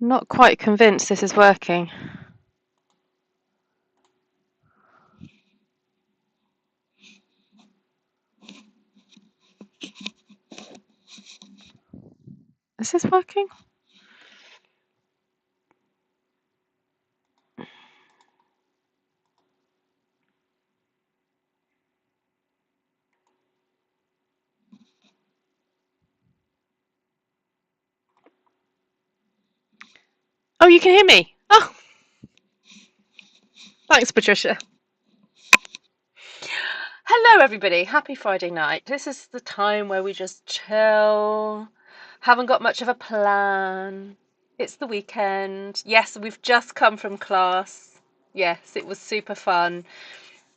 Not quite convinced this is working. Is this working? Oh, you can hear me. Oh, thanks, Patricia. Hello, everybody. Happy Friday night. This is the time where we just chill. Haven't got much of a plan. It's the weekend. Yes, we've just come from class. Yes, it was super fun.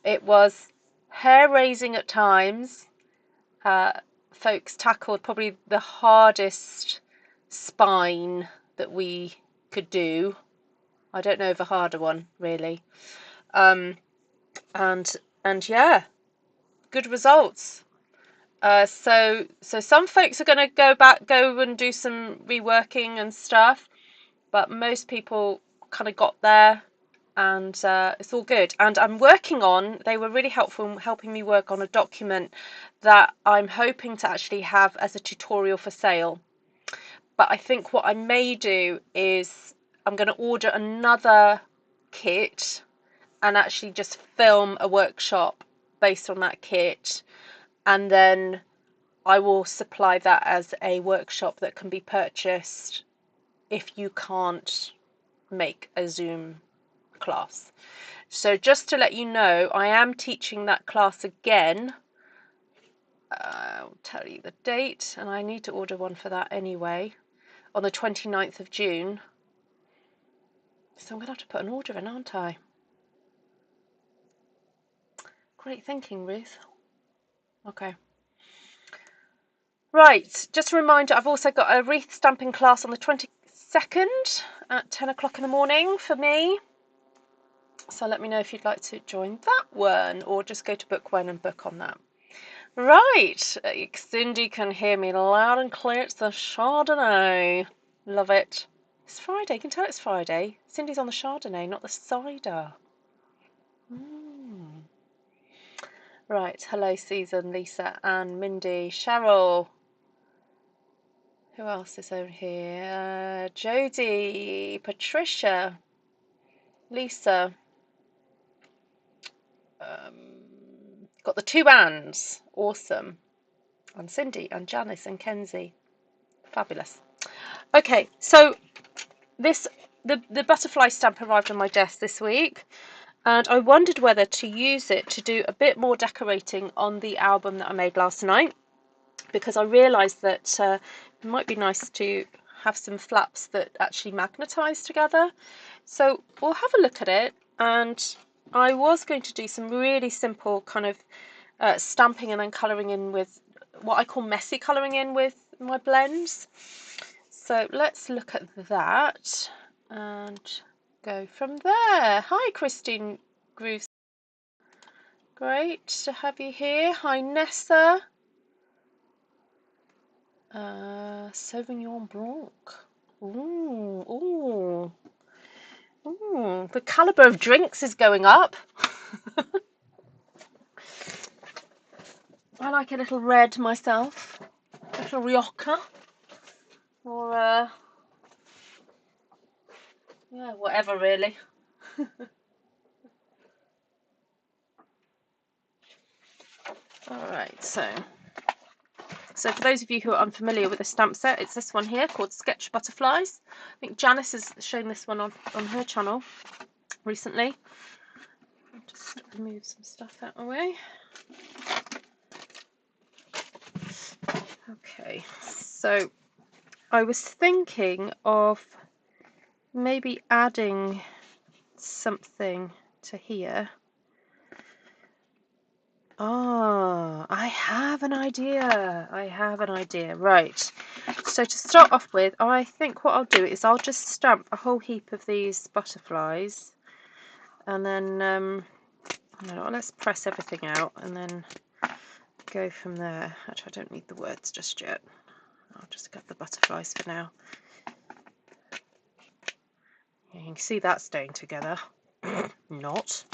It was hair-raising at times. Folks tackled probably the hardest spine that we could do. I don't know of a harder one, really. And yeah, good results. So some folks are going to go and do some reworking and stuff, but most people kind of got there, and it's all good. And they were really helpful in helping me work on a document that I'm hoping to actually have as a tutorial for sale. But I think what I may do is I'm going to order another kit and actually just film a workshop based on that kit, and then I will supply that as a workshop that can be purchased if you can't make a Zoom class. So just to let you know, I am teaching that class again. I'll tell you the date, and I need to order one for that anyway, on the 29th of June. So I'm going to have to put an order in, aren't I? Great thinking, Ruth. Okay. Right, just a reminder, I've also got a wreath stamping class on the 22nd at 10 o'clock in the morning for me. So let me know if you'd like to join that one, or just go to Book One and book on that. Right, Cindy can hear me loud and clear. It's the Chardonnay. Love it. It's Friday. You can tell it's Friday. Cindy's on the Chardonnay, not the cider. Right, hello Susan, Lisa, Anne, Mindy, Cheryl. Who else is over here? Jodie, Patricia, Lisa. Got the two Anns. Awesome. And Cindy and Janice and Kenzie. Fabulous. Okay, so the butterfly stamp arrived on my desk this week, and I wondered whether to use it to do a bit more decorating on the album that I made last night, because I realised that it might be nice to have some flaps that actually magnetise together. So we'll have a look at it, and I was going to do some really simple kind of stamping and then colouring in with what I call messy colouring in with my blends. So let's look at that and go from there. Hi Christine Grooves. Great to have you here. Hi Nessa. Sauvignon Blanc. Ooh, ooh. Ooh, the calibre of drinks is going up. I like a little red myself. A little Rioja. Or, yeah, whatever really. Alright, so for those of you who are unfamiliar with the stamp set, it's this one here called Sketch Butterflies. I think Janice has shown this one on her channel recently. I'll just move some stuff out of the way. Okay, so I was thinking of maybe adding something to here. Ah, I have an idea. Right. So to start off with, I think what I'll do is I'll just stamp a whole heap of these butterflies, and then let's press everything out and then go from there. Actually, I don't need the words just yet. I'll just get the butterflies for now. You can see that staying together. Not.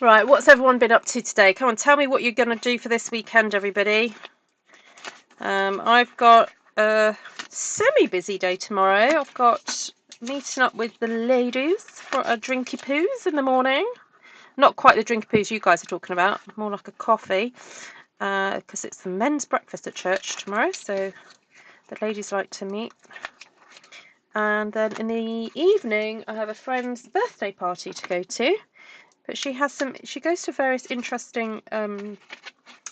Right, what's everyone been up to today? Come on, tell me what you're going to do for this weekend, everybody. I've got a semi-busy day tomorrow. I've got meeting up with the ladies for a drinky poos in the morning. Not quite the drinky poos you guys are talking about, more like a coffee, because it's the men's breakfast at church tomorrow, so the ladies like to meet. And then in the evening, I have a friend's birthday party to go to. But she goes to various interesting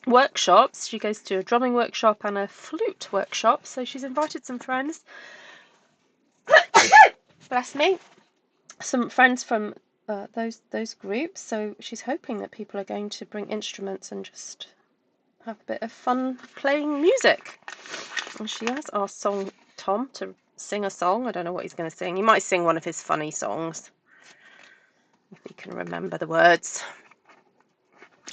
workshops. She goes to a drumming workshop and a flute workshop. So she's invited some friends. Bless me. Some friends from those groups. So she's hoping that people are going to bring instruments and just have a bit of fun playing music. And she has asked Tom to sing a song. I don't know what he's going to sing. He might sing one of his funny songs, if he can remember the words.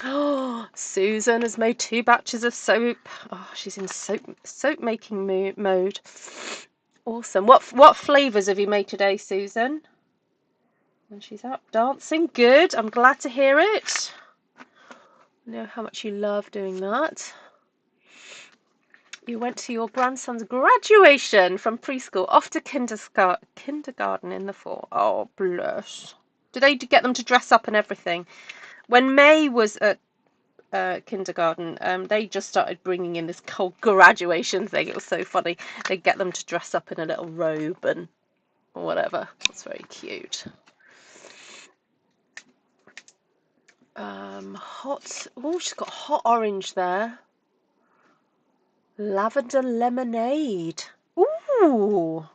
Oh, Susan has made 2 batches of soap. Oh, she's in soap making mode. Awesome. What flavours have you made today, Susan? And she's out dancing. Good. I'm glad to hear it. I know how much you love doing that. You went to your grandson's graduation from preschool off to kindergarten in the fall. Oh, bless. Did they get them to dress up and everything? When May was at kindergarten, they just started bringing in this whole graduation thing. It was so funny. They get them to dress up in a little robe and whatever. It's very cute. Hot. Oh, she's got hot orange there. Lavender lemonade. Ooh.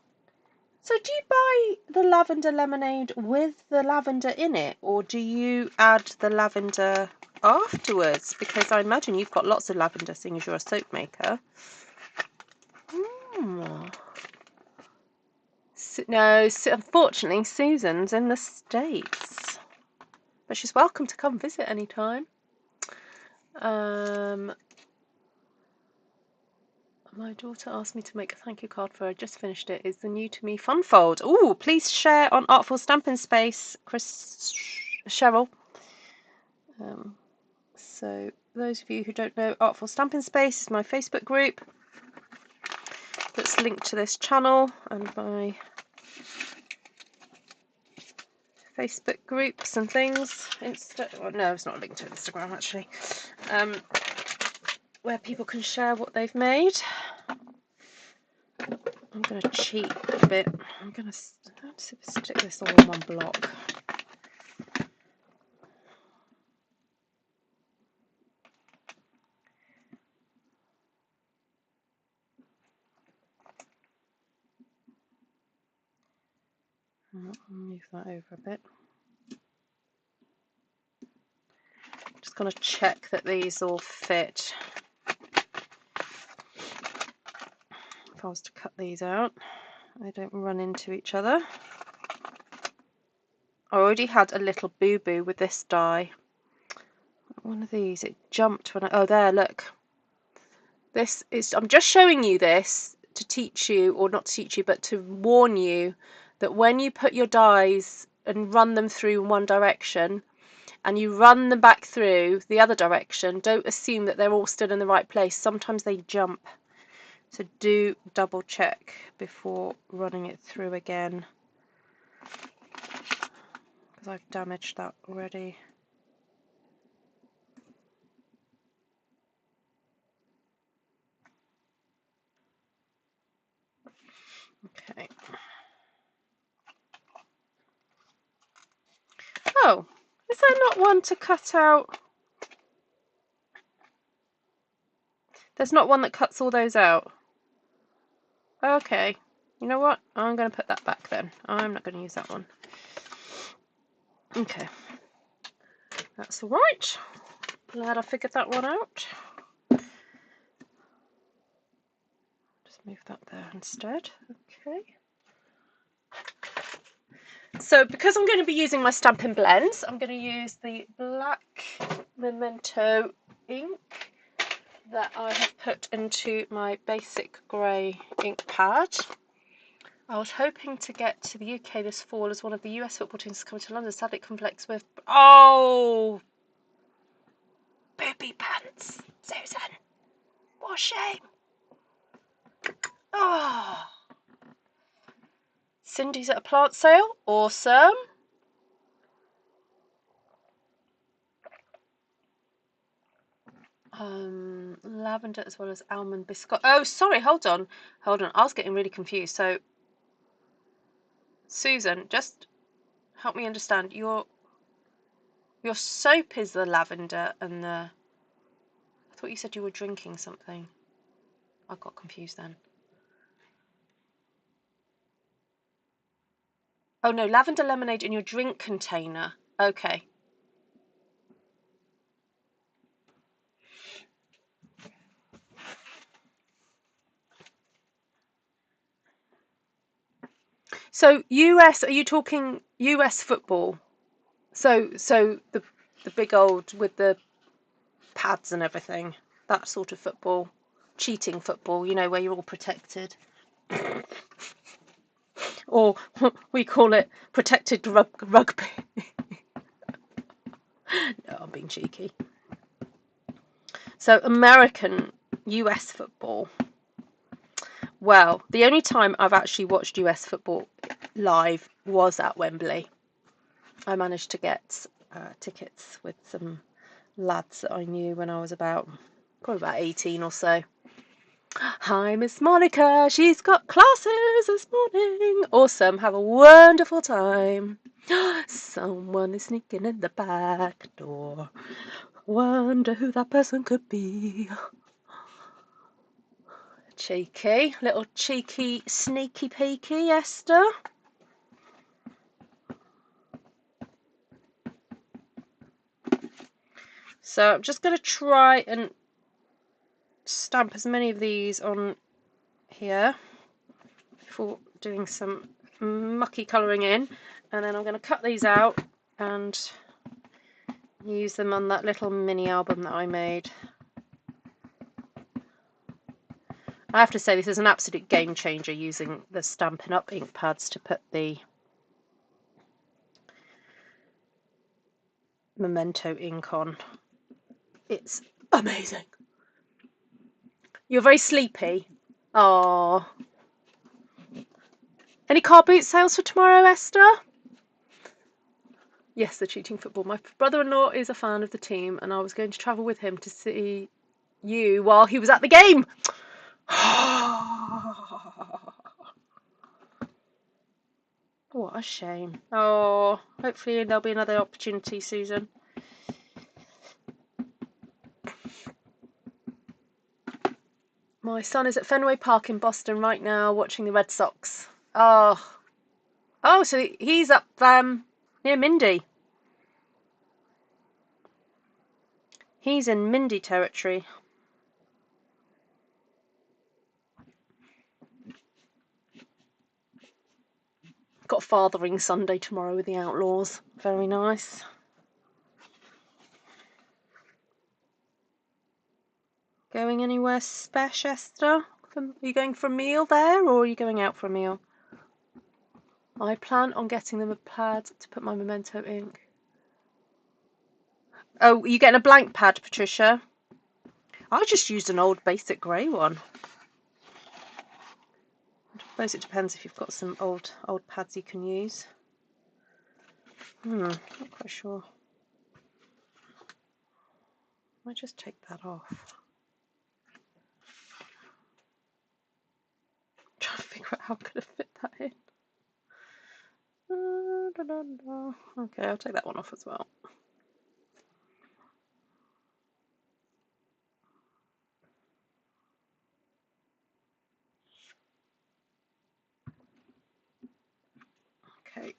So do you buy the lavender lemonade with the lavender in it, or do you add the lavender afterwards? Because I imagine you've got lots of lavender, seeing as you're a soap maker. No, unfortunately, Susan's in the States, but she's welcome to come visit anytime. My daughter asked me to make a thank you card for her. I just finished it. It's the new to me fun fold. Ooh, please share on Artful Stampin Space, Cheryl. So those of you who don't know, Artful Stampin Space is my Facebook group that's linked to this channel, and my Facebook groups and things. No, it's not linked to Instagram actually. Where people can share what they've made. I'm going to cheat a bit. I'm going to stick this all in one block. I'll move that over a bit. Just going to check that these all fit. If I was to cut these out, they don't run into each other. I already had a little boo-boo with this die. One of these, it jumped when oh, there, look. I'm just showing you this to teach you, or not to teach you, but to warn you that when you put your dies and run them through in one direction, and you run them back through the other direction, don't assume that they're all still in the right place. Sometimes they jump. So do double check before running it through again, because I've damaged that already. Okay. Oh, is there not one to cut out? There's not one that cuts all those out. Okay. You know what? I'm going to put that back then. I'm not going to use that one. Okay. That's all right. Glad I figured that one out. Just move that there instead. Okay. So because I'm going to be using my Stampin Blends, I'm going to use the black Memento ink. that I have put into my basic grey ink pad. I was hoping to get to the UK this fall as one of the US football teams is coming to London. Sadly, it conflicts with... Oh! Booby pants, Susan. What a shame. Oh. Cindy's at a plant sale. Awesome. Lavender as well as almond biscuit. Oh, sorry, hold on. I was getting really confused. So, Susan, just help me understand. Your soap is the lavender and the... I thought you said you were drinking something. I got confused then. Oh no, lavender lemonade in your drink container. Okay. So US, are you talking US football? So the big old with the pads and everything, that sort of football, cheating football, you know, where you're all protected. Or we call it protected rugby. No, I'm being cheeky. So American US football. Well, the only time I've actually watched US football live was at Wembley. I managed to get tickets with some lads that I knew when I was probably about 18 or so. Hi, Miss Monica. She's got classes this morning. Awesome. Have a wonderful time. Someone is sneaking in the back door. Wonder who that person could be. Cheeky. Little cheeky, sneaky peeky, Esther. So I'm just going to try and stamp as many of these on here before doing some mucky colouring in, and then I'm going to cut these out and use them on that little mini album that I made. I have to say this is an absolute game changer, using the Stampin' Up ink pads to put the Memento ink on. It's amazing. You're very sleepy. Oh. Any car boot sales for tomorrow, Esther? Yes, the cheating football. My brother-in-law is a fan of the team, and I was going to travel with him to see you while he was at the game. What a shame. Oh, hopefully there'll be another opportunity, Susan. My son is at Fenway Park in Boston right now watching the Red Sox. Oh, so he's up near Mindy. He's in Mindy territory. Got Fathering Sunday tomorrow with the Outlaws. Very nice. Going anywhere special, Esther? Are you going for a meal there, or are you going out for a meal? I plan on getting them a pad to put my Memento ink. Oh, are you getting a blank pad, Patricia? I just used an old basic grey one. I suppose it depends if you've got some old pads you can use. Not quite sure. I might just take that off. I'm trying to figure out how I'm going to fit that in. Okay, I'll take that one off as well. Okay.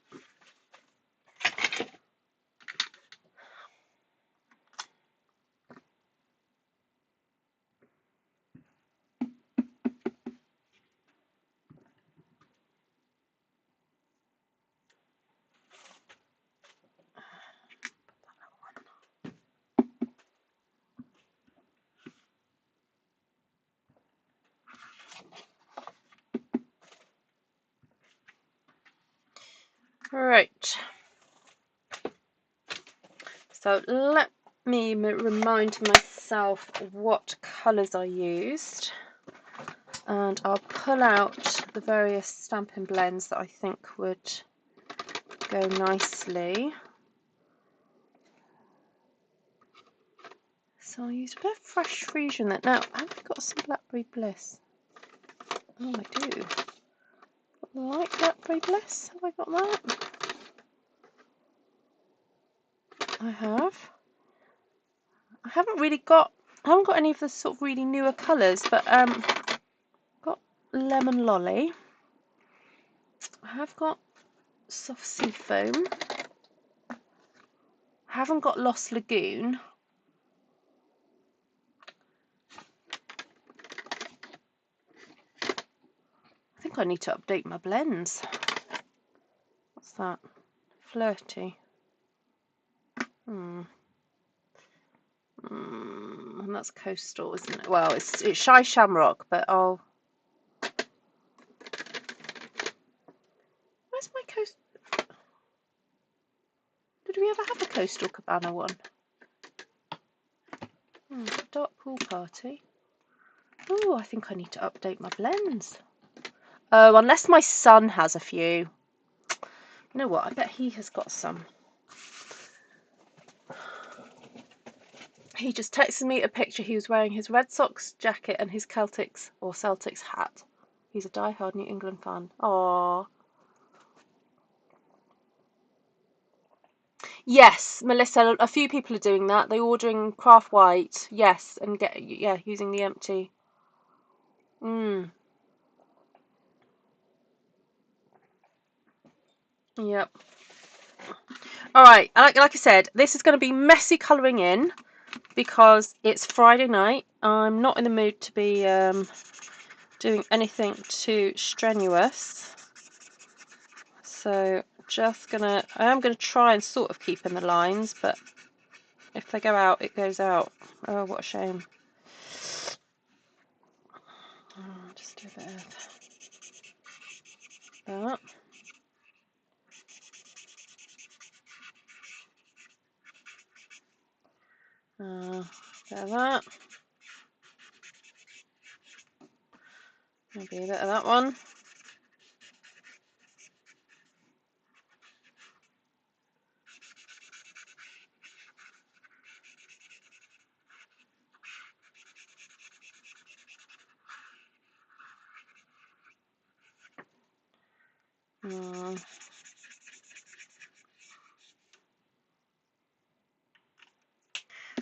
Right. So let me remind myself what colours I used, and I'll pull out the various Stampin Blends that I think would go nicely. So I used a bit of fresh Frisian there. Now, have I got some Blackberry Bliss? Oh, I do. Light Blackberry Bliss. Have I got that? I have. I haven't got any of the sort of really newer colours, but got Lemon Lolly. I have got Soft Sea Foam. I haven't got Lost Lagoon. I think I need to update my blends. What's that? Flirty. And that's coastal, isn't it? Well, it's Shy Shamrock, but I'll. Where's my coast? Did we ever have a Coastal Cabana one? Dark Pool Party. Oh, I think I need to update my blends. Oh, unless my son has a few. You know what? I bet he has got some. He just texted me a picture. He was wearing his Red Sox jacket and his Celtics hat. He's a die-hard New England fan. Aww. Yes, Melissa, a few people are doing that. They're ordering craft white, yes, and using the empty. Yep. All right, like I said, this is going to be messy colouring in because it's Friday night. I'm not in the mood to be doing anything too strenuous. So I am gonna try and sort of keep in the lines, but if they go out, it goes out. Oh, what a shame. Just do a bit of that. Bit of that. Maybe a bit of that one.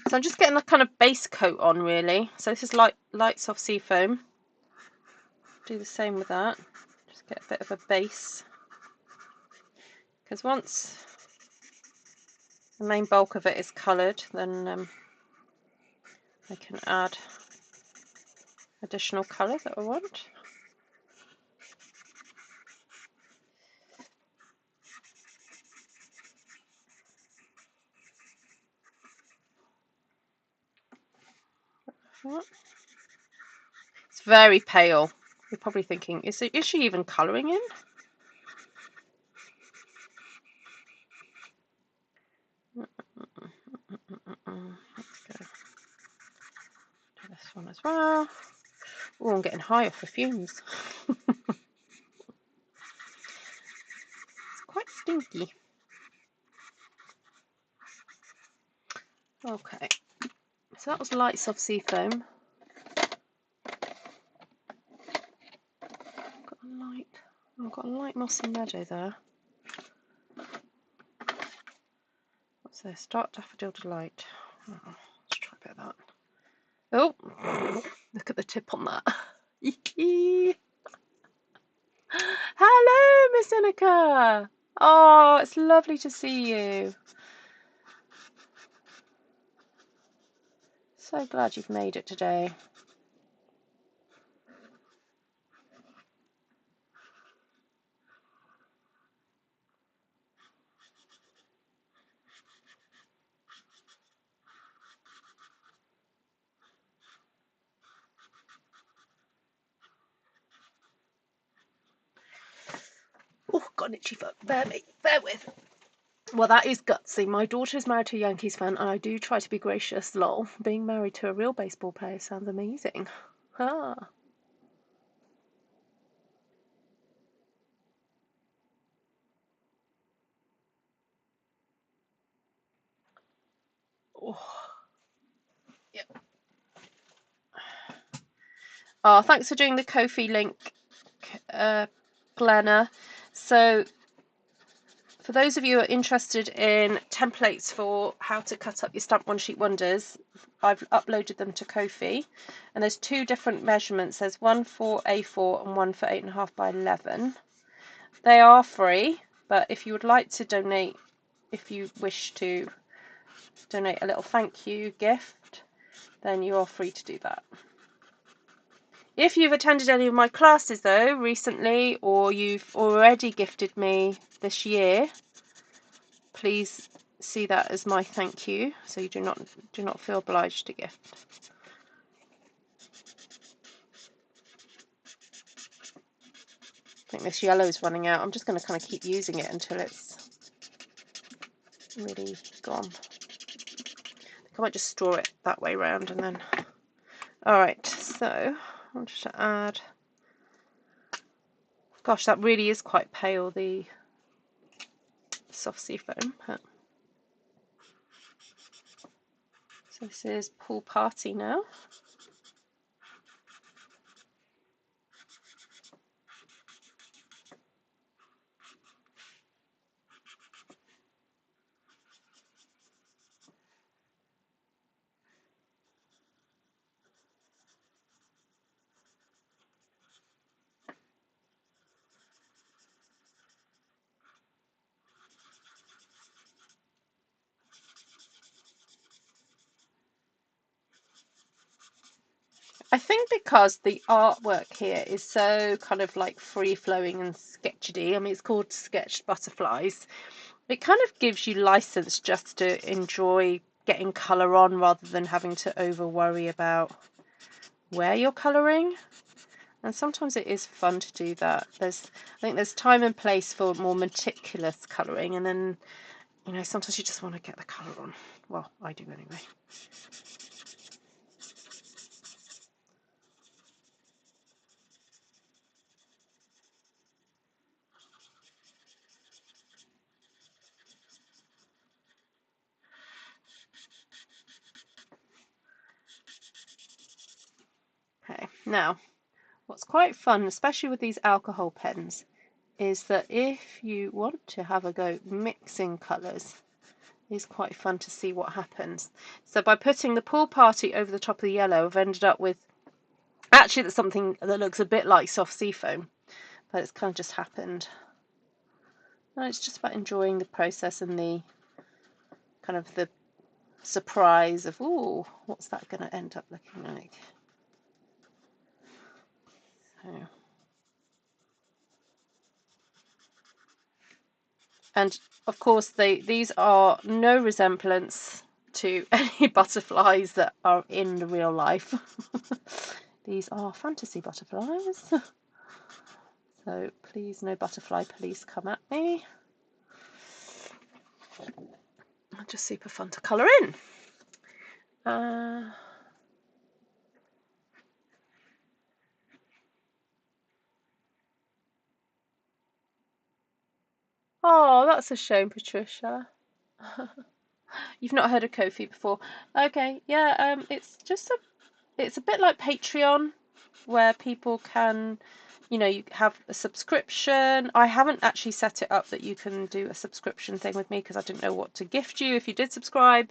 So I'm just getting a kind of base coat on, really. So this is light soft sea foam. Do the same with that. Just get a bit of a base. Because once the main bulk of it is coloured, then I can add additional colour that I want. It's very pale. You're probably thinking, is she even colouring in? Let's go do this one as well. Oh, I'm getting high off the fumes. It's quite stinky. Okay, so that was light soft sea foam. Got a light mossy meadow there. What's this? Dark daffodil delight. Oh, let's try a bit of that. Oh, look at the tip on that. Hello, Miss Inika. Oh, it's lovely to see you. So glad you've made it today. Oh, got an itchy foot. Bear with. Well, that is gutsy. My daughter is married to a Yankees fan, and I do try to be gracious. Lol. Being married to a real baseball player sounds amazing. Ah. Oh. Yep. Oh, thanks for doing the Ko-fi link, Glenna. So, for those of you who are interested in templates for how to cut up your Stamp One Sheet Wonders, I've uploaded them to Ko-fi, and there's two different measurements. There's one for A4 and one for 8.5 by 11. They are free, but if you would like to donate, if you wish to donate a little thank you gift, then you are free to do that. If you've attended any of my classes though recently, or you've already gifted me this year, please see that as my thank you, so you do not feel obliged to gift. I think this yellow is running out. I'm just going to kind of keep using it until it's really gone. I might just store it that way round and then. Alright, so I'll just add. Gosh, that really is quite pale, the soft sea foam. So this is Pool Party now. I think because the artwork here is so kind of like free-flowing and sketchy. I mean, it's called Sketched Butterflies. It kind of gives you license just to enjoy getting colour on rather than having to over worry about where you're colouring. And sometimes it is fun to do that. I think there's time and place for more meticulous colouring, and then, you know, sometimes you just want to get the colour on. Well, I do anyway. Okay, now what's quite fun, especially with these alcohol pens, is that if you want to have a go mixing colours, it's quite fun to see what happens. So by putting the Pool Party over the top of the yellow, I've ended up with, actually that's something that looks a bit like soft sea foam, but it's kind of just happened. And it's just about enjoying the process and the kind of the surprise of, ooh, what's that going to end up looking like? So. And of course, these are no resemblance to any butterflies that are in real life. These are fantasy butterflies. So please, no butterfly police come at me. Just super fun to colour in. Oh, that's a shame, Patricia. You've not heard of Ko-fi before. Okay, yeah, it's a bit like Patreon, where people can, you know, you have a subscription. I haven't actually set it up that you can do a subscription thing with me because I didn't know what to gift you if you did subscribe.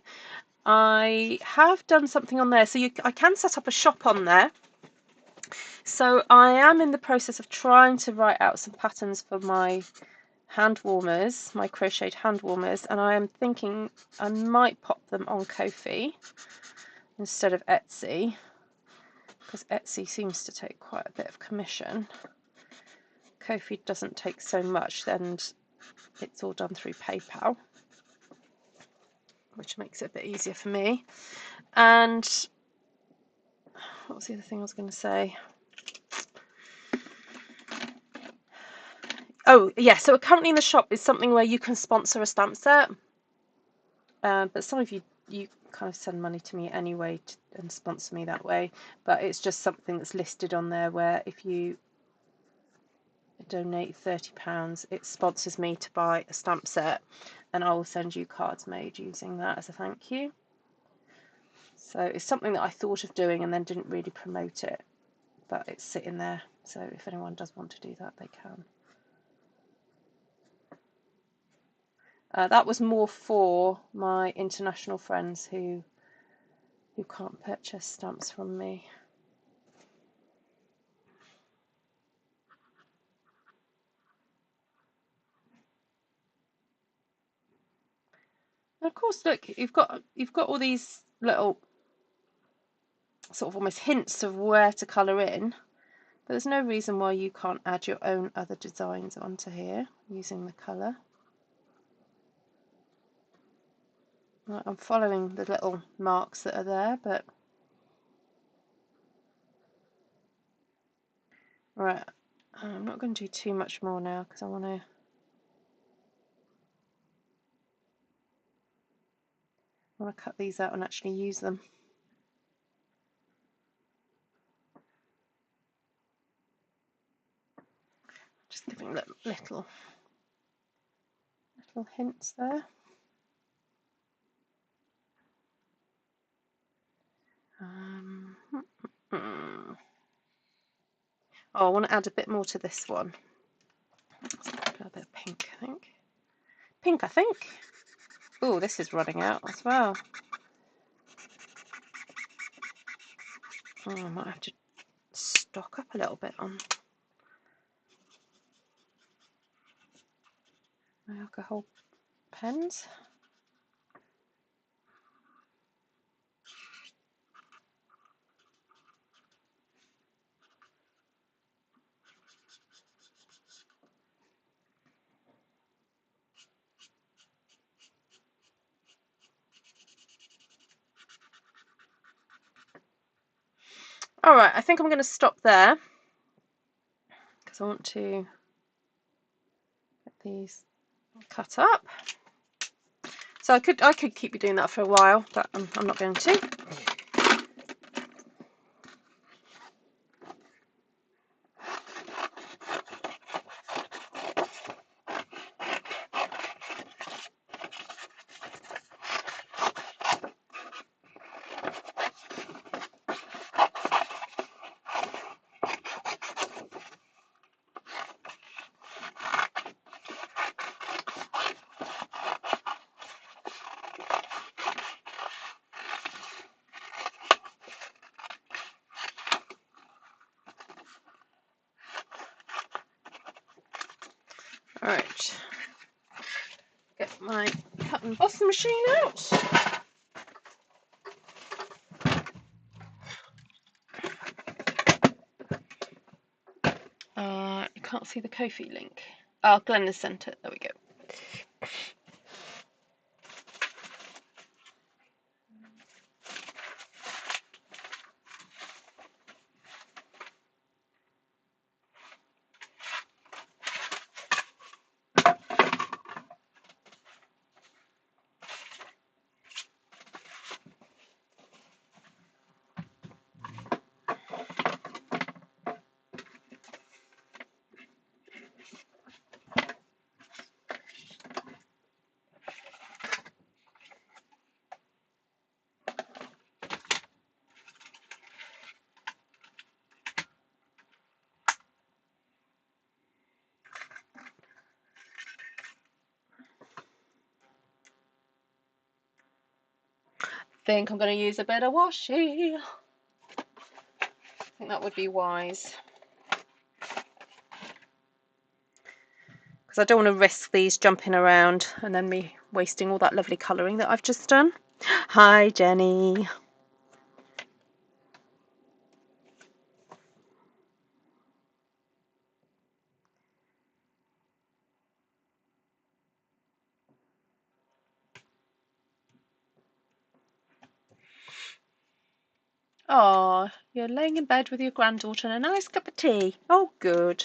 I have done something on there, so I can set up a shop on there. So I am in the process of trying to write out some patterns for my hand warmers, my crocheted hand warmers, and I am thinking I might pop them on Ko-fi instead of Etsy, because Etsy seems to take quite a bit of commission. Ko-fi doesn't take so much, and it's all done through PayPal, which makes it a bit easier for me. And what was the other thing I was going to say? Oh yeah, so currently in the shop is something where you can sponsor a stamp set, but some of you kind of send money to me anyway and sponsor me that way. But it's just something that's listed on there where if you donate £30, it sponsors me to buy a stamp set, and I will send you cards made using that as a thank you. So it's something that I thought of doing and then didn't really promote it, but it's sitting there. So if anyone does want to do that, they can. That was more for my international friends who can't purchase stamps from me. And of course, look, you've got all these little sort of almost hints of where to colour in, but there's no reason why you can't add your own other designs onto here using the colour. Right, I'm following the little marks that are there, but right, I'm not going to do too much more now because I want to cut these out and actually use them. Just giving little hints there. Oh, I want to add a bit more to this one. A bit of pink, I think. Pink, I think. Oh, this is running out as well. Oh, I might have to stock up a little bit on my alcohol pens. All right, I think I'm going to stop there because I want to get these cut up. So I could keep you doing that for a while, but I'm not going to. All right, get my cut and emboss machine out. You can't see the Ko-fi link. Oh, Glenn has sent it. There we go. Think I'm going to use a bit of washi. I think that would be wise. Because I don't want to risk these jumping around and then me wasting all that lovely colouring that I've just done. Hi, Jenny. Oh, you're laying in bed with your granddaughter and a nice cup of tea. Oh, good.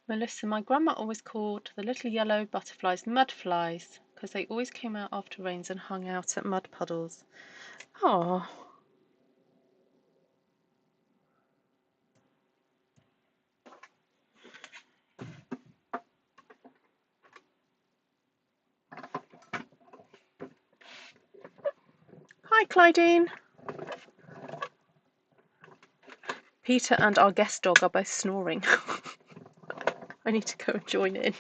Melissa, my grandma always called the little yellow butterflies mudflies because they always came out after rains and hung out at mud puddles. Oh. Hi, Clydine. Peter and our guest dog are both snoring. I need to go and join in.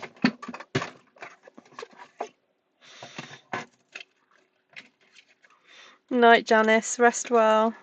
Night, Janice. Rest well.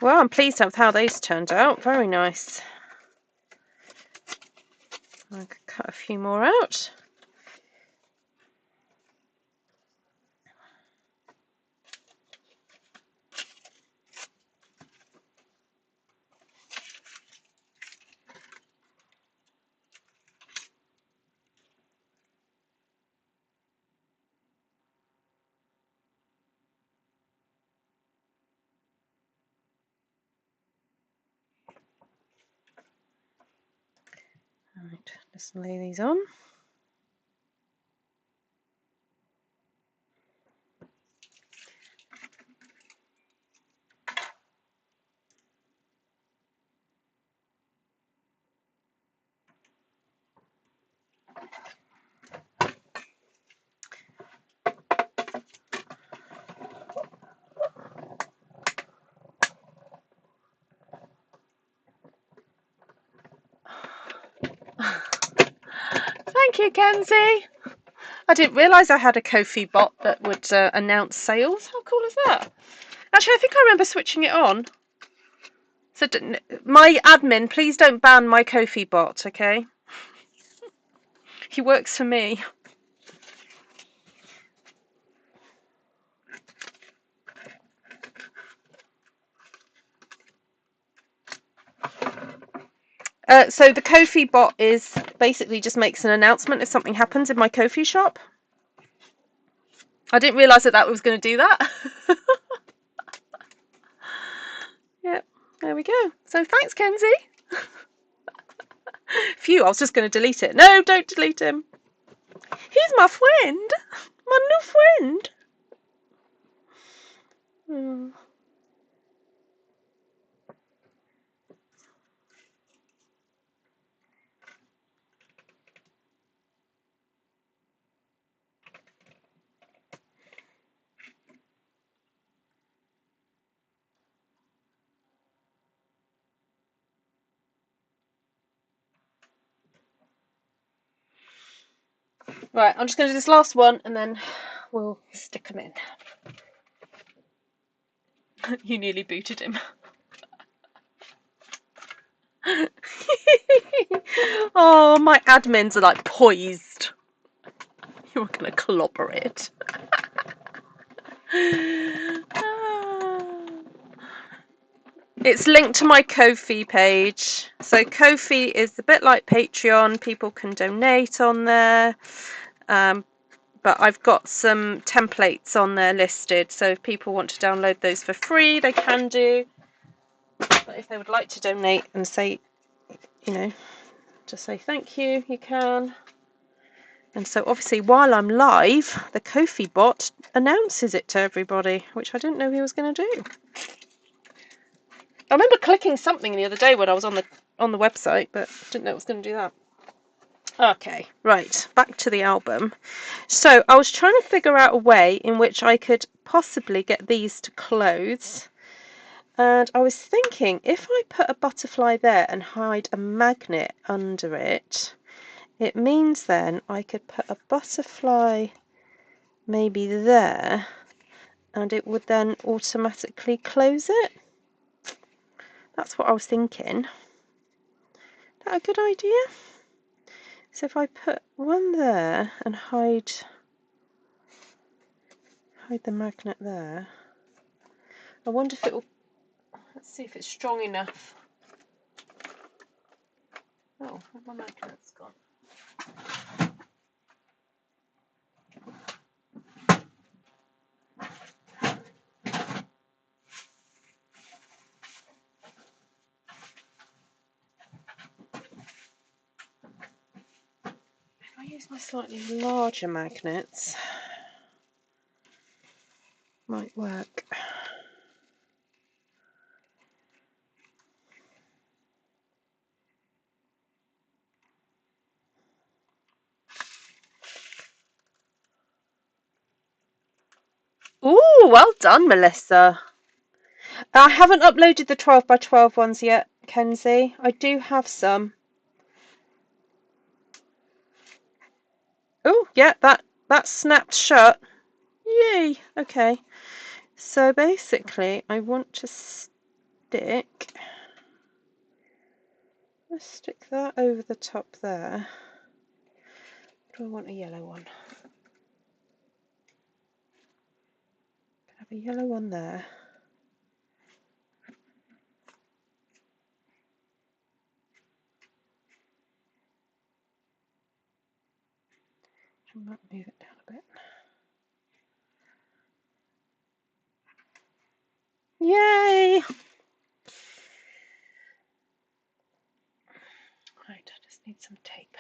Well, I'm pleased with how those turned out. Very nice. I could cut a few more out. Right, just lay these on. Thank you, Kenzie. I didn't realise I had a Ko-fi bot that would announce sales. How cool is that? Actually, I think I remember switching it on. So, my admin, please don't ban my Ko-fi bot, okay? He works for me. So the Ko-fi bot is basically just makes an announcement if something happens in my Ko-fi shop. I didn't realise that was going to do that. Yep, there we go. So thanks, Kenzie. Phew, I was just going to delete it. No, don't delete him. He's my friend. My new friend. Hmm. Right, I'm just going to do this last one and then we'll stick them in. You nearly booted him. Oh, my admins are like poised. You're going to clobber it. It's linked to my Ko-fi page. So Ko-fi is a bit like Patreon. People can donate on there. But I've got some templates on there listed. So if people want to download those for free, they can do. But if they would like to donate and say, you know, just say thank you, you can. And so obviously while I'm live, the Ko-fi bot announces it to everybody, which I didn't know he was going to do. I remember clicking something the other day when I was on the website, but didn't know it was going to do that. Okay, right, back to the album. So I was trying to figure out a way in which I could possibly get these to close. And I was thinking, if I put a butterfly there and hide a magnet under it, it means then I could put a butterfly maybe there, and it would then automatically close it. That's what I was thinking. Is that a good idea? So if I put one there and hide the magnet there, I wonder if it will, let's see if it's strong enough. Oh, my magnet's gone. If I use my slightly larger magnets, might work. Ooh, well done, Melissa. I haven't uploaded the 12 by 12 ones yet, Kenzie. I do have some. Oh, yeah, that snapped shut. Yay. Okay. So basically, I want to stick. Let's stick that over the top there. Do I want a yellow one? Have a yellow one there. I might move it down a bit. Yay! Right, I just need some tape.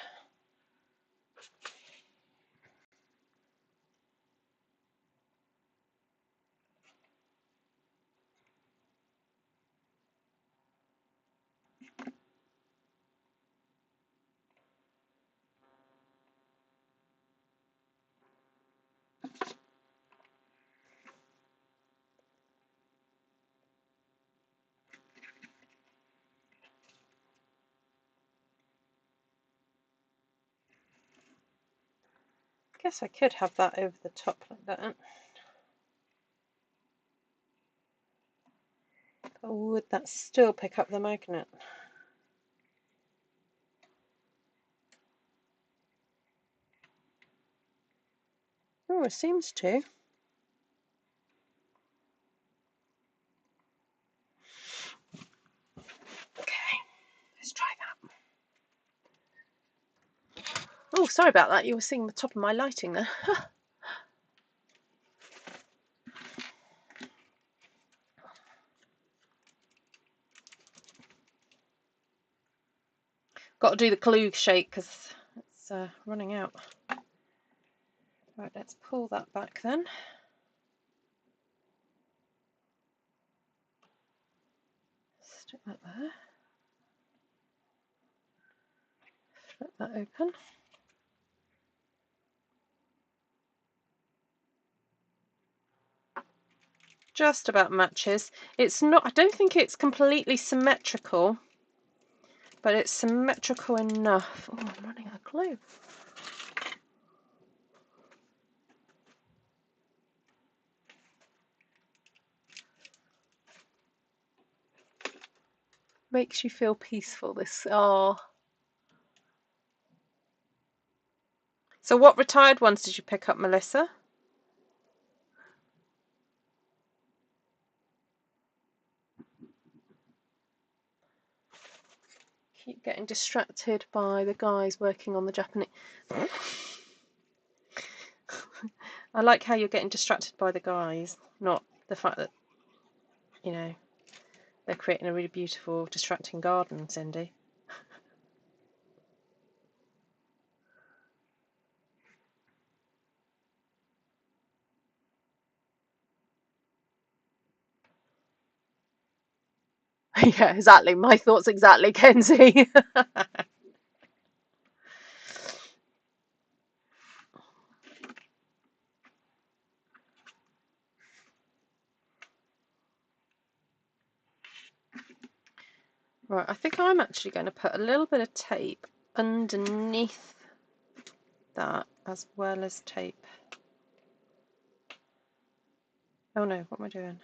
Guess I could have that over the top like that. But would that still pick up the magnet? Oh, it seems to. Okay, let's try that. Oh, sorry about that. You were seeing the top of my lighting there. Got to do the glue shake because it's running out. Right, let's pull that back then. Stick that there. Flip that open. Just about matches. It's not, I don't think it's completely symmetrical, but it's symmetrical enough. Oh, I'm running out of glue. Makes you feel peaceful, this. Oh. So what retired ones did you pick up, Melissa? Keep getting distracted by the guys working on the Japanese. I like how you're getting distracted by the guys, not the fact that, you know, they're creating a really beautiful, distracting garden, Cindy. Yeah, exactly. My thoughts exactly, Kenzie. Right, I think I'm actually going to put a little bit of tape underneath that as well as tape. Oh no, what am I doing?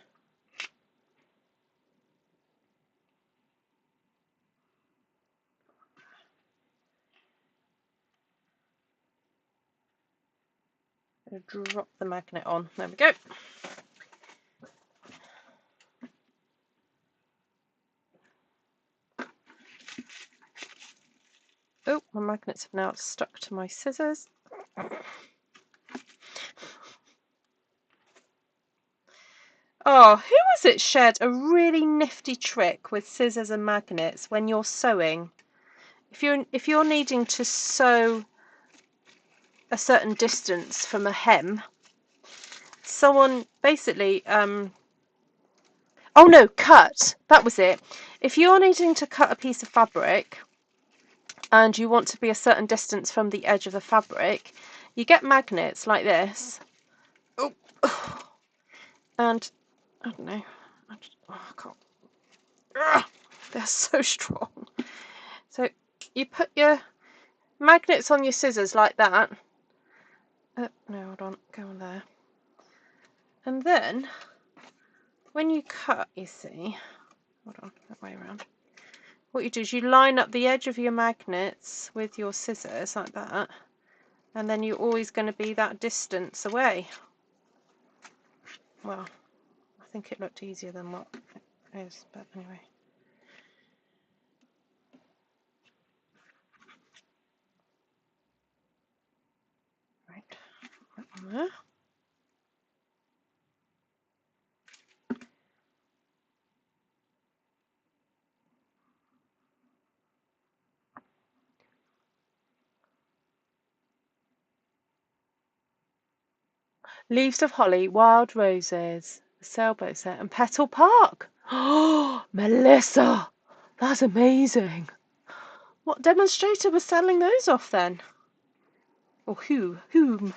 I'm going to drop the magnet on. There we go. Oh, my magnets have now stuck to my scissors. Oh, who was it shared a really nifty trick with scissors and magnets when you're sewing? If you're needing to sew a certain distance from a hem, someone basically oh no, cut. That was it. If you're needing to cut a piece of fabric and you want to be a certain distance from the edge of the fabric, you get magnets like this. Oh, and I don't know. I can't. Ugh, they're so strong. So you put your magnets on your scissors like that. No, hold on. Go on there. And then when you cut, you see. Hold on, that way around. What you do is you line up the edge of your magnets with your scissors like that, and then you're always going to be that distance away. Well, I think it looked easier than what it is, but anyway. Right, that one there. Leaves of Holly, Wild Roses, the Sailboat Set, and Petal Park. Oh, Melissa, that's amazing. What demonstrator was selling those off then? Or whom?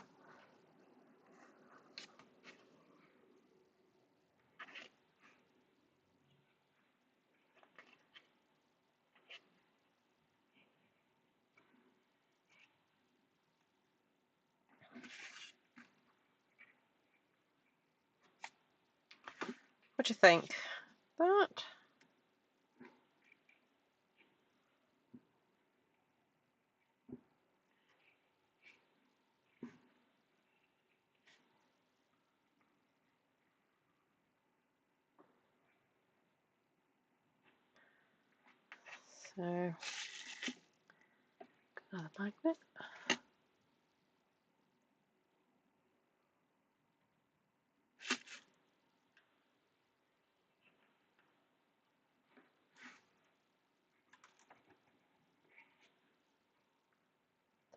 What do you think? That? So, another magnet.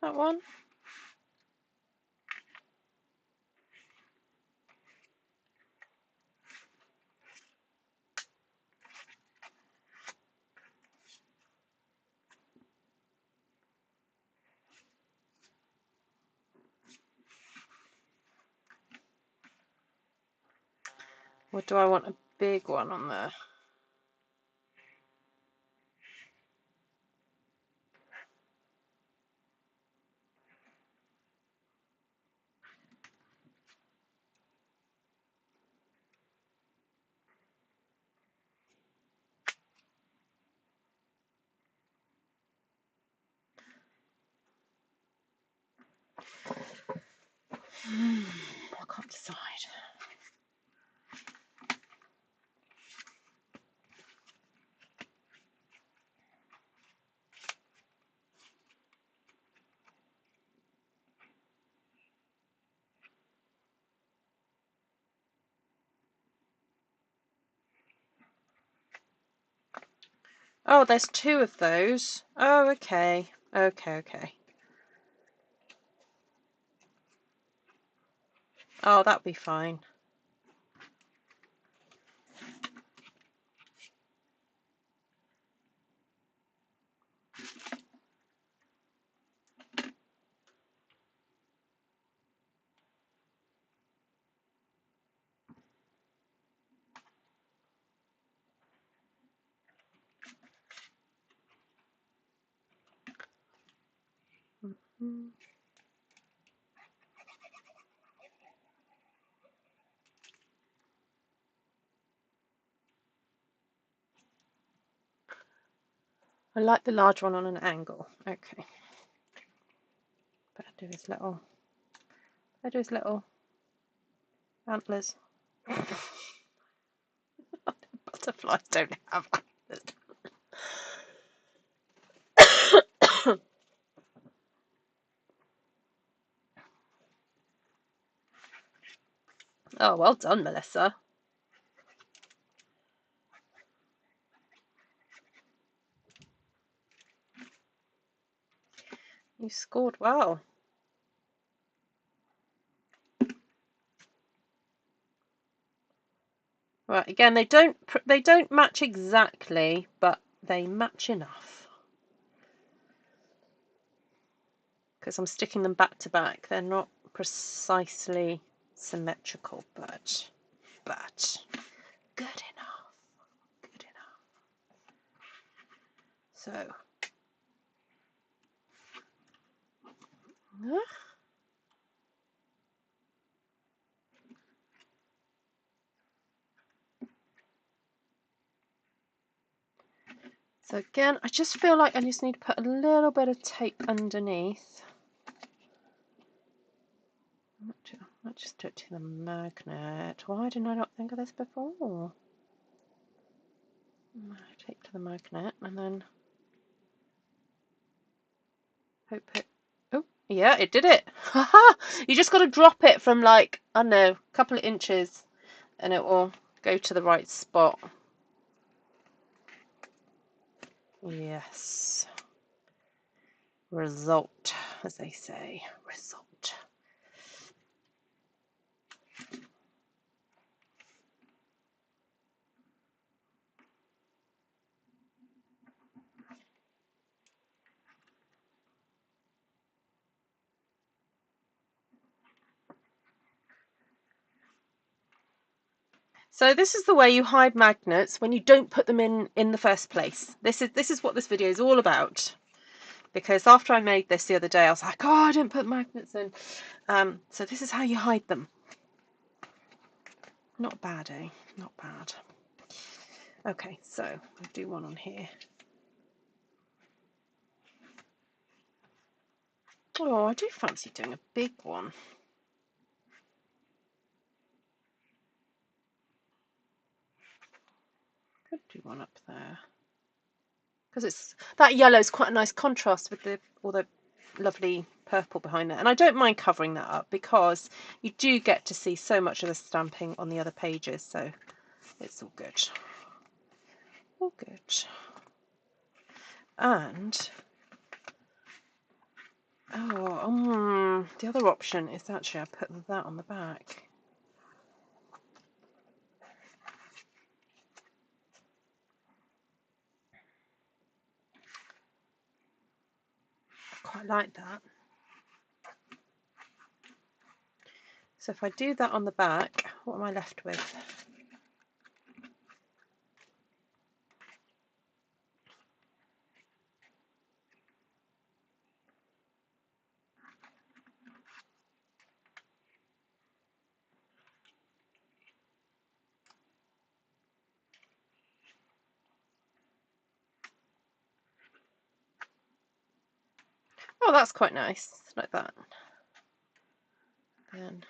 That one. Or do I want a big one on there? I can't decide. Oh, there's two of those. Oh, okay. Okay. Oh, that'll be fine. I like the large one on an angle. Okay. Better do this little They do his little antlers. Butterflies don't have antlers. Oh, well done, Melissa. You scored well. Right, again, they don't match exactly, but they match enough. Because I'm sticking them back to back. They're not precisely symmetrical, but good enough. Good enough. So So again, I just feel like I just need to put a little bit of tape underneath. I might just do it to the magnet. Why didn't I not think of this before? Tape to the magnet and then hope it. Oh, yeah, it did it. Haha! You just got to drop it from like, I don't know, a couple of inches and it will go to the right spot. Yes. Result, as they say. Result. So this is the way you hide magnets when you don't put them in the first place. This is what this video is all about. Because after I made this the other day, I was like, oh, I didn't put magnets in. So this is how you hide them. Not bad, eh? Not bad. Okay, so I'll do one on here. Oh, I do fancy doing a big one. Could do one up there. Because it's that yellow is quite a nice contrast with all the lovely purple behind it. And I don't mind covering that up because you do get to see so much of the stamping on the other pages, so it's all good. All good. And the other option is actually I put that on the back. I quite like that. So if I do that on the back, what am I left with? Oh, that's quite nice, like that. Then,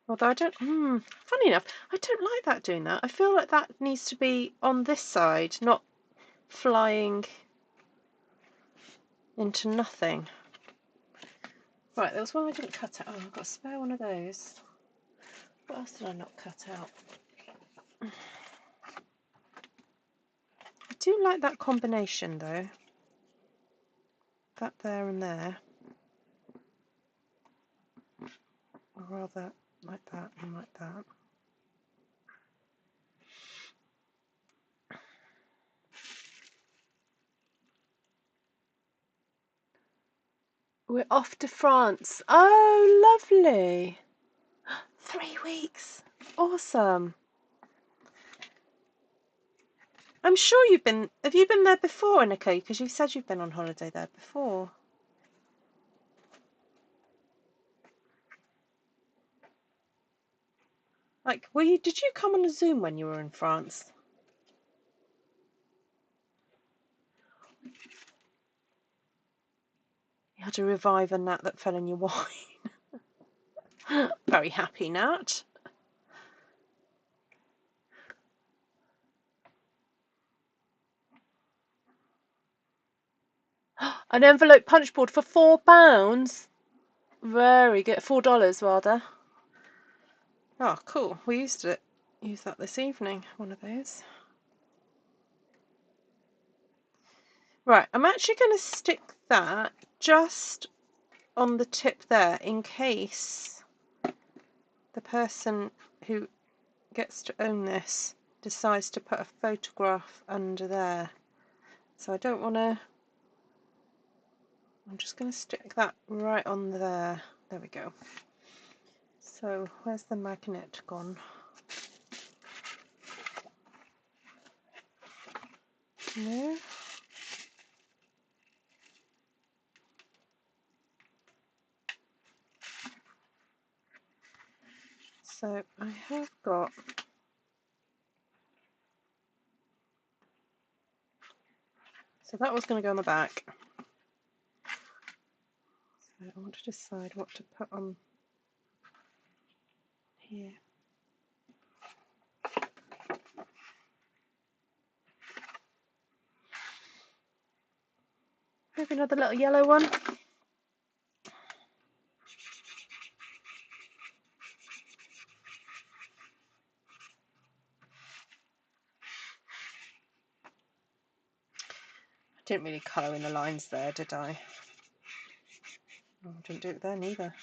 although I don't, funny enough, I don't like that doing that. I feel like that needs to be on this side, not flying into nothing. Right, there was one I didn't cut out. Oh, I've got a spare one of those. What else did I not cut out? I do like that combination though. That there and there. Or rather, like that and like that. We're off to France. Oh, lovely. 3 weeks. Awesome. I'm sure have you been there before, Nico? Because you said you've been on holiday there before. Like, did you come on a Zoom when you were in France? You had to revive a gnat that fell in your wine. Very happy gnat. An envelope punch board for £4. Very good. $4 rather. Oh, cool. We used that this evening. One of those. Right, I'm actually going to stick that just on the tip there in case the person who gets to own this decides to put a photograph under there. So I don't want to. I'm just going to stick that right on there. There we go. So where's the magnet gone? No. So I have got. So that was going to go on the back. So I want to decide what to put on here. Maybe another little yellow one. I didn't really colour in the lines there, did I? Oh, I didn't do it there neither.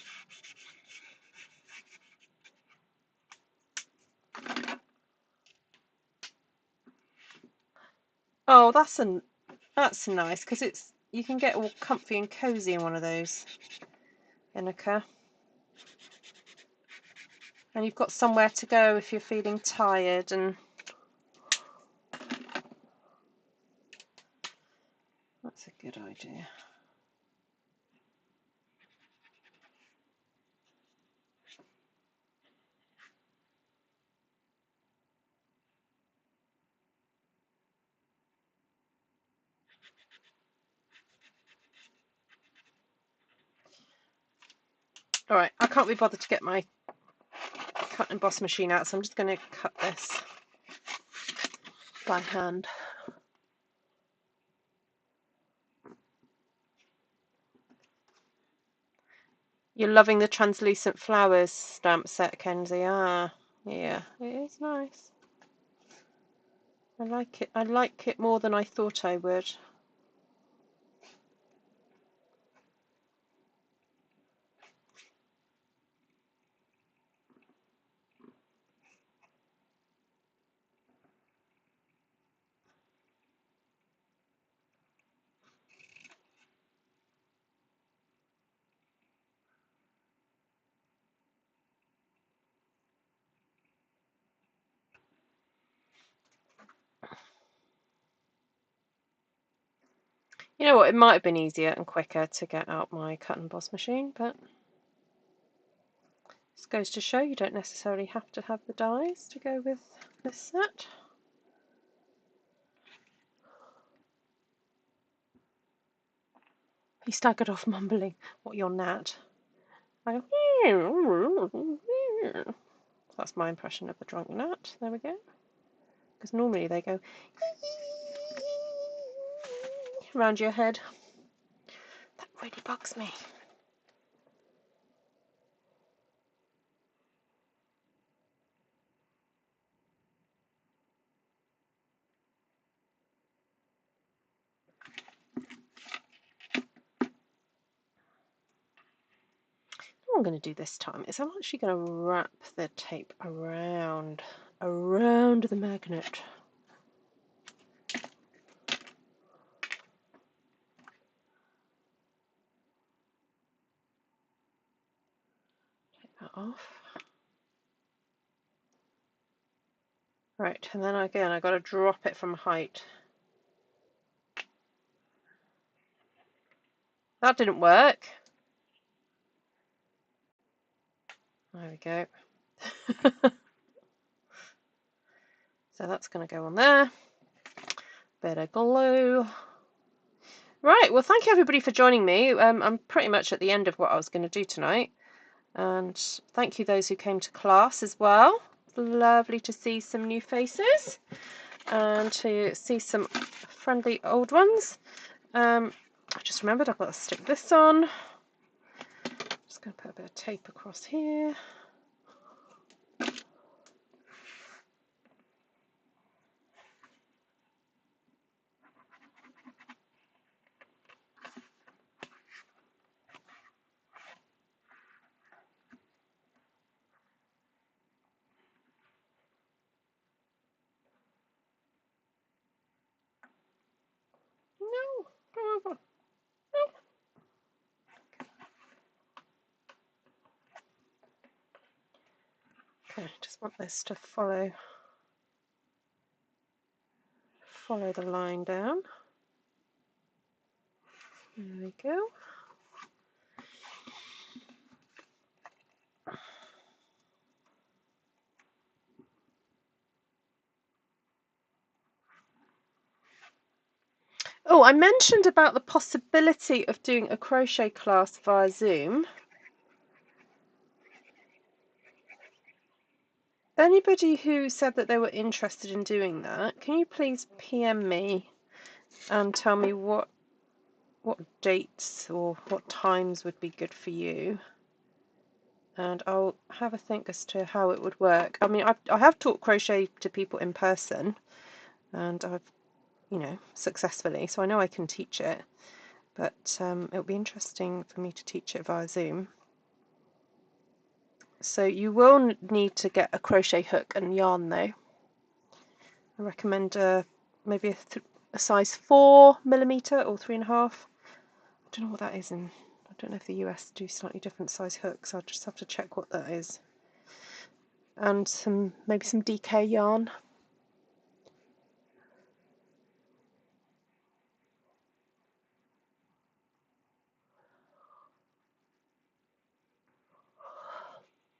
Oh, that's nice because you can get all comfy and cozy in one of those, Inaka. And you've got somewhere to go if you're feeling tired and that's a good idea. Alright, I can't be bothered to get my cut and emboss machine out, so I'm just going to cut this by hand. You're loving the translucent flowers stamp set, Kenzie. Ah, yeah, it is nice. I like it. I like it more than I thought I would. You know what? It might have been easier and quicker to get out my cut and emboss machine, but this goes to show you don't necessarily have to have the dies to go with this set. He staggered off mumbling, "What, your gnat?" I go, that's my impression of a drunk gnat. There we go. Because normally they go around your head. That really bugs me. What I'm going to do this time is I'm actually going to wrap the tape around the magnet. Take that off. Right, and then again I've got to drop it from height. That didn't work. There we go. So that's going to go on there. Bit of glue. Right, well, thank you everybody for joining me. I'm pretty much at the end of what I was going to do tonight. And thank you those who came to class as well. Lovely to see some new faces and to see some friendly old ones. I just remembered I've got to stick this on. Just going to put a bit of tape across here. No. Okay, just want this to follow the line down. There we go. Oh, I mentioned about the possibility of doing a crochet class via Zoom. Anybody who said that they were interested in doing that, can you please PM me and tell me what dates or what times would be good for you? And I'll have a think as to how it would work. I mean, I have taught crochet to people in person, and I've, you know, successfully, so I know I can teach it. But it'll be interesting for me to teach it via Zoom. So you will need to get a crochet hook and yarn though. I recommend maybe a size 4mm or 3.5. I don't know what that is in. I don't know if the US do slightly different size hooks. I'll just have to check what that is. And maybe some DK yarn.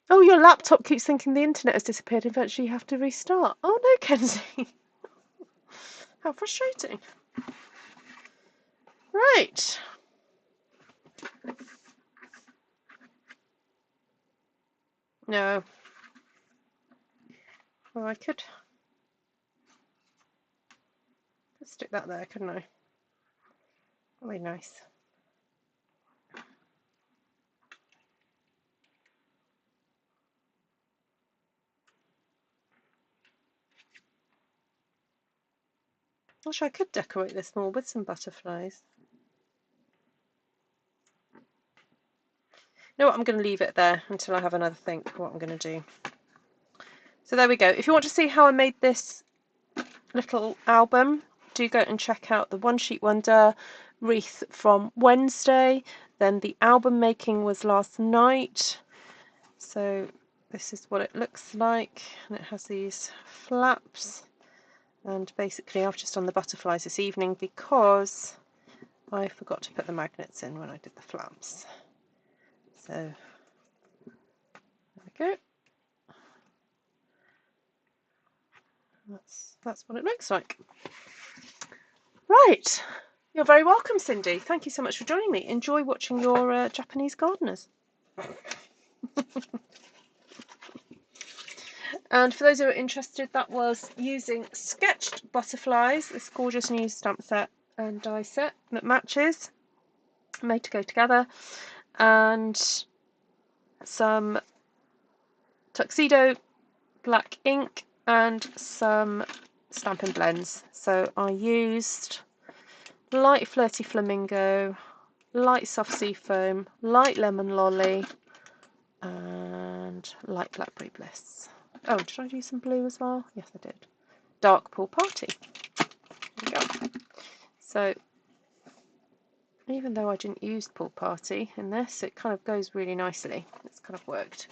Oh, your laptop keeps thinking the internet has disappeared. Eventually you have to restart. Oh no, Kenzie. How frustrating. Right. No. Well, I could stick that there, couldn't I? That'd be nice. Actually, I could decorate this more with some butterflies. You know what, I'm going to leave it there until I have another think what I'm going to do. So there we go. If you want to see how I made this little album, do go and check out the One Sheet Wonder wreath from Wednesday. Then the album making was last night. So this is what it looks like, and it has these flaps. And basically I've just done the butterflies this evening because I forgot to put the magnets in when I did the flaps. So there we go. That's what it looks like. Right. You're very welcome, Cindy. Thank you so much for joining me. Enjoy watching your Japanese gardeners. And for those who are interested, that was using sketched butterflies, this gorgeous new stamp set and die set that matches, made to go together, and some Tuxedo Black Ink and some Stampin Blends. So I used light Flirty Flamingo, light Soft Sea Foam, light Lemon Lolly, and light Blackberry Bliss. Oh, did I do some blue as well? Yes, I did. Dark Pool Party. There we go. So even though I didn't use Pool Party in this, it kind of goes really nicely. It's kind of worked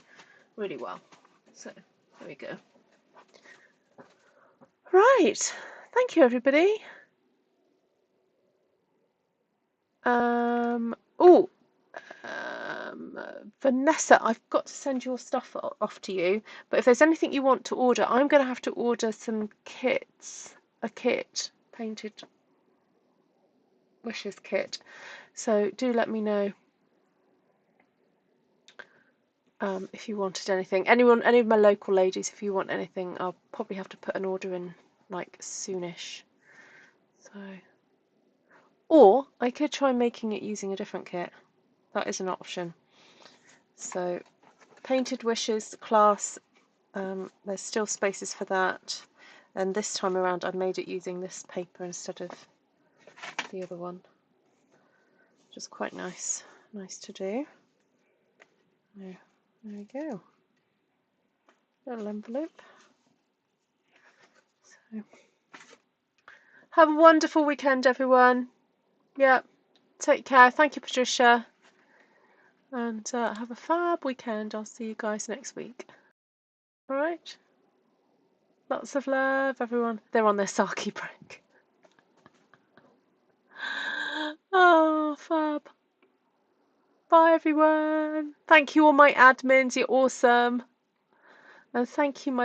really well. So there we go. Right. Thank you, everybody. Vanessa, I've got to send your stuff off to you, but if there's anything you want to order, I'm going to have to order some kits, a kit painted. wishes kit. So do let me know if you wanted anything. Any of my local ladies, if you want anything, I'll probably have to put an order in like soonish. So, or I could try making it using a different kit. That is an option. So, Painted Wishes class, there's still spaces for that. And this time around I made it using this paper instead of the other one. Which is quite nice to do. There we go. Little envelope. So, have a wonderful weekend, everyone. Yeah, take care. Thank you, Patricia. And have a fab weekend. I'll see you guys next week. All right. Lots of love, everyone. They're on their Saki break. Oh, fab. Bye, everyone. Thank you, all my admins. You're awesome. And thank you, my